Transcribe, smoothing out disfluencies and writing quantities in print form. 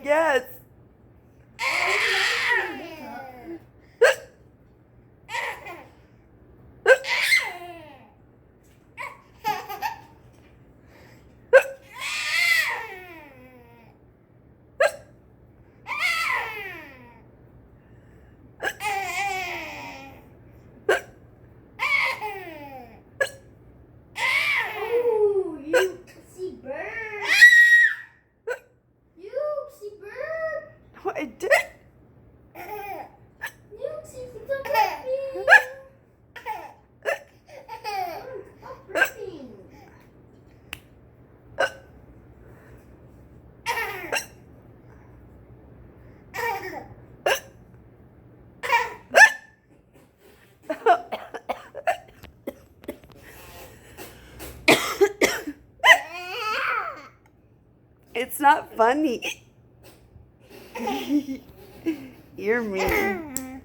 Yes. Oh, you see bird. You see bird. What I did? You see the baby. Stop burping. It's not funny. You're mean.